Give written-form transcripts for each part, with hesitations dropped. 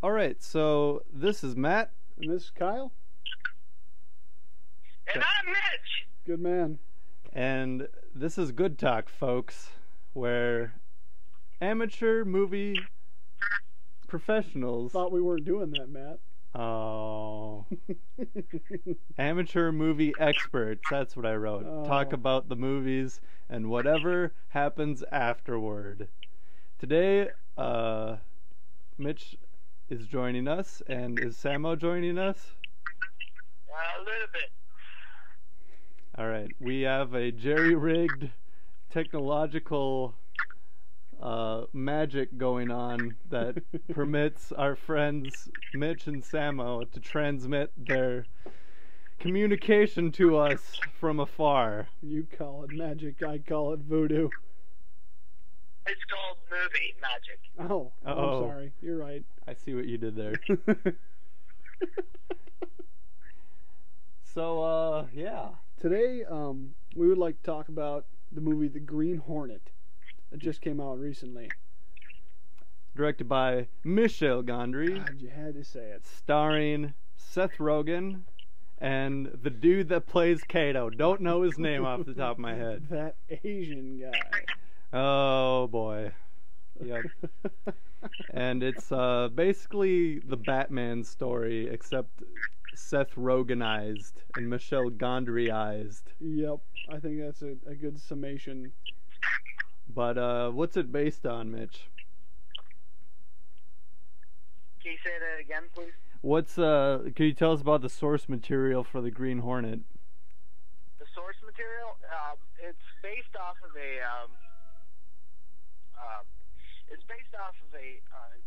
All right, so this is Matt. And this is Kyle. And I'm Mitch. Good man. And this is Good Talk, folks, where amateur movie professionals... Thought we weren't doing that, Matt. Oh. Amateur movie experts, that's what I wrote. Oh. Talk about the movies and whatever happens afterward. Today, Mitch is joining us, and is Samo joining us? A little bit. Alright, we have a jerry-rigged technological magic going on that permits our friends Mitch and Samo to transmit their communication to us from afar. You call it magic, I call it voodoo. It's called movie magic. Oh, Uh-oh. I'm sorry. You're right. I see what you did there. So, yeah. Today, we would like to talk about the movie The Green Hornet that just came out recently. Directed by Michel Gondry. God, you had to say it. Starring Seth Rogen and the dude that plays Kato. Don't know his name off the top of my head. That Asian guy. Oh, boy. Yep. And it's basically the Batman story, except Seth Rogenized and Michel Gondryized. Yep, I think that's a good summation. But what's it based on, Mitch? Can you say that again, please? What's can you tell us about the source material for the Green Hornet? The source material? It's based off of a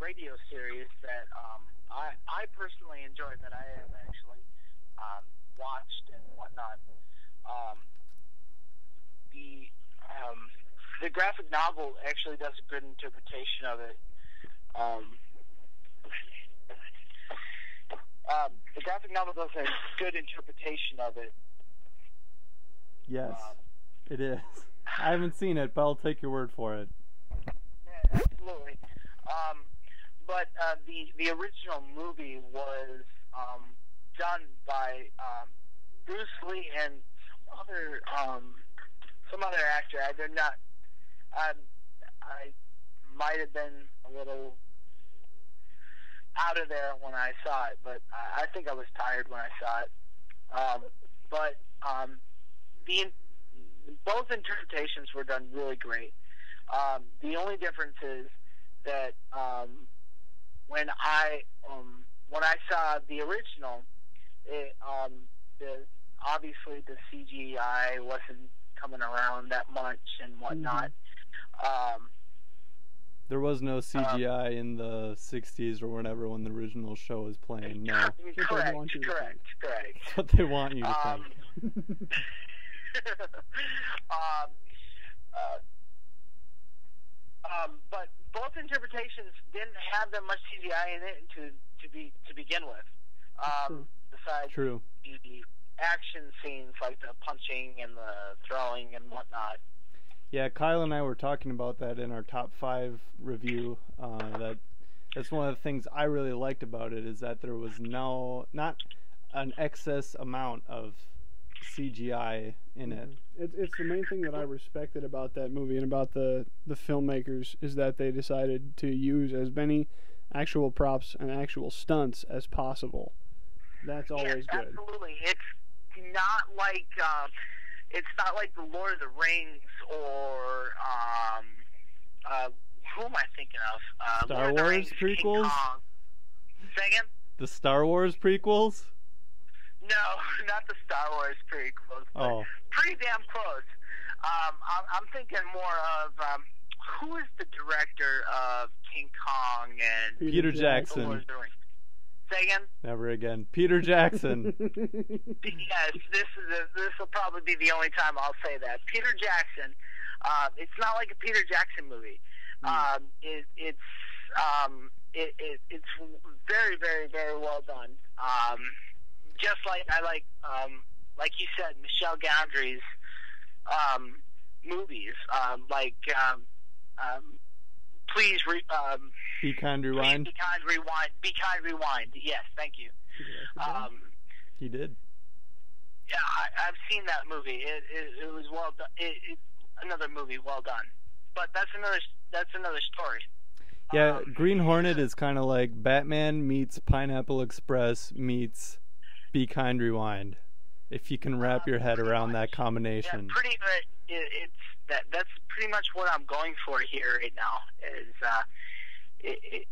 radio series that I personally enjoyed, that I have actually watched and whatnot. The graphic novel actually does a good interpretation of it. The graphic novel does a good interpretation of it. Yes, it is. I haven't seen it, but I'll take your word for it. Yeah, absolutely. But the original movie was done by Bruce Lee and some other actor. I did not. I might have been a little out of there when I saw it, but I think I was tired when I saw it. But both interpretations were done really great. The only difference is that when I saw the original, obviously the CGI wasn't coming around that much and whatnot. There was no CGI in the 60s or whatever when the original show was playing. No. Correct. That's what they want you to think. But both interpretations didn't have that much CGI in it to begin with. Besides True. The action scenes like the punching and the throwing and whatnot. Yeah, Kyle and I were talking about that in our top 5 review. That's one of the things I really liked about it, is that there was not an excess amount of CGI in it. It's the main thing that I respected about that movie and about the filmmakers, is that they decided to use as many actual props and actual stunts as possible. That's always good. Absolutely. It's not like the Lord of the Rings or who am I thinking of? Star Lord of the Wars Rings, prequels? King Kong. Say again? The Star Wars prequels? No, not the Star Wars prequels. Oh. Pretty damn close. I'm thinking more of who is the director of King Kong and Peter the Jackson. Lord of the Rings? Say again? Never again. Peter Jackson. Yes, this will probably be the only time I'll say that. Peter Jackson. It's not like a Peter Jackson movie. It's very, very, very well done. Just like I like you said, Michel Gondry's movies. Please Be Kind, Rewind. Be Kind, Rewind. Be Kind, Rewind. Yes, thank you. He did. Yeah, I've seen that movie. It was well done. Another movie well done. But that's another story. Yeah, Green Hornet is kind of like Batman meets Pineapple Express meets Be Kind, Rewind. If you can wrap your head around that combination. Yeah, pretty much. That's pretty much what I'm going for here right now. It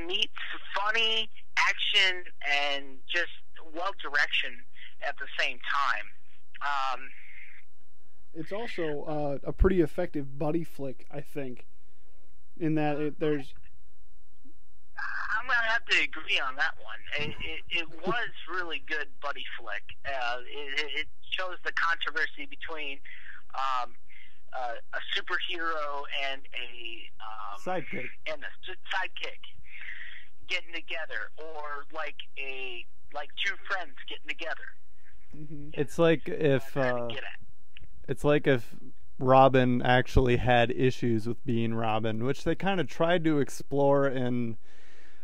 meets funny action and just well direction at the same time. It's also a pretty effective buddy flick, I think. In that there's. I'm gonna have to agree on that one. It was really good buddy flick. It shows the controversy between a superhero and a sidekick getting together, or like two friends getting together. Mm-hmm. It's like if Robin actually had issues with being Robin, which they kind of tried to explore in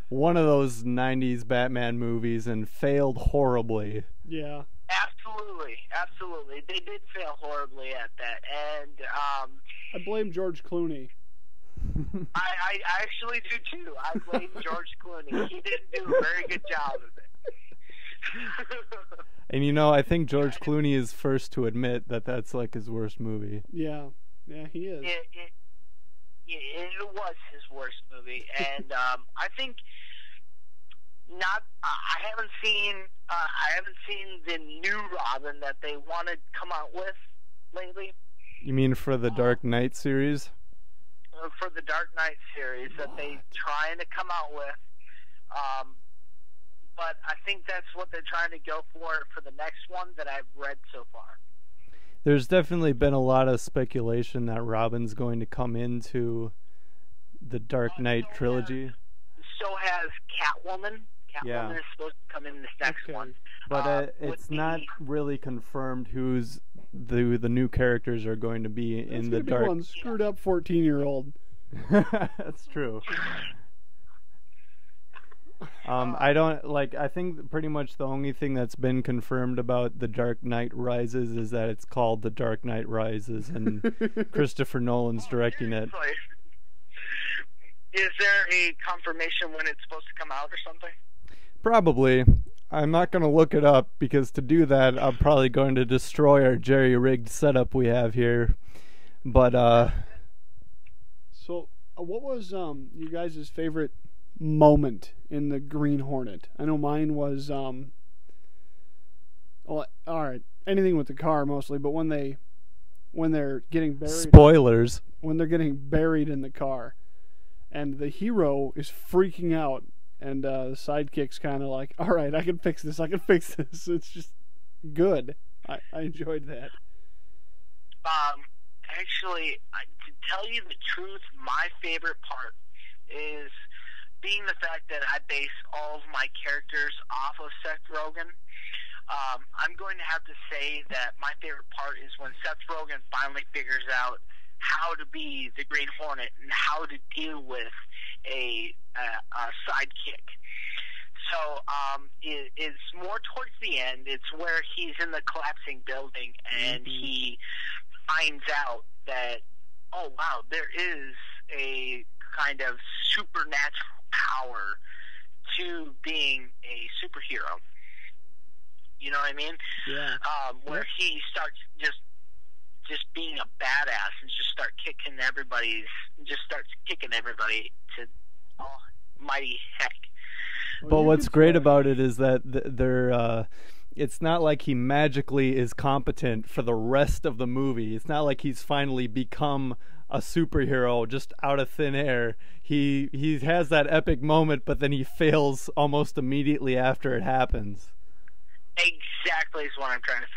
one of those 90s Batman movies and failed horribly. Yeah. Absolutely. They did fail horribly at that, and I blame George Clooney. I actually do too. I blame George Clooney. He didn't do a very good job of it. And I think George Clooney is first to admit that that's like his worst movie. Yeah, he is. It was his worst movie, and I think I haven't seen the new Robin that they want to come out with lately. You mean for the Dark Knight series? For the Dark Knight series that they trying to come out with. But I think that's what they're trying to go for the next one that I've read so far. There's definitely been a lot of speculation that Robin's going to come into the Dark Knight trilogy. So has Catwoman. Yeah. Catwoman is supposed to come in this next one. But it's not really confirmed who's the new characters are going to be in the Dark. One screwed up 14-year-old. That's true. I think pretty much the only thing that's been confirmed about The Dark Knight Rises is that it's called The Dark Knight Rises and Christopher Nolan's directing it. Is there a confirmation when it's supposed to come out or something? Probably. I'm not going to look it up because to do that I'm probably going to destroy our jerry-rigged setup we have here. But So what was you guys' favorite moment in the Green Hornet? I know mine was well, all right, anything with the car mostly, but when they're getting buried. Spoilers. When they're getting buried in the car, and the hero is freaking out, and the sidekick's kind of like, "All right, I can fix this. It's just good. I enjoyed that. Actually, to tell you the truth, my favorite part is being the fact that I base all of my characters off of Seth Rogen. I'm going to have to say that my favorite part is when Seth Rogen finally figures out how to be the Green Hornet and how to deal with a sidekick. So it's more towards the end. It's where he's in the collapsing building and he finds out that, oh wow, there is a kind of supernatural power to being a superhero. You know what I mean? Yeah. Where he starts just being a badass and just starts kicking everybody to mighty heck. But what's great about it is that they're it's not like he magically is competent for the rest of the movie. It's not like he's finally become a superhero just out of thin air. He has that epic moment, but then he fails almost immediately after it happens. Exactly is what I'm trying to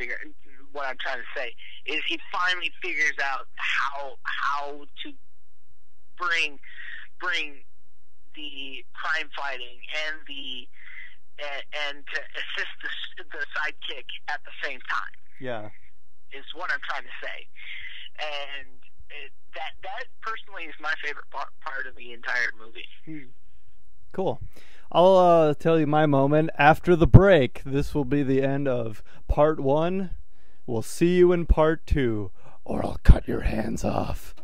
say is he finally figures out how to bring the crime fighting and to assist the sidekick at the same time. Yeah, is what I'm trying to say. And that personally is my favorite part of the entire movie. Cool. I'll tell you my moment after the break. This will be the end of part 1. We'll see you in part 2, or I'll cut your hands off.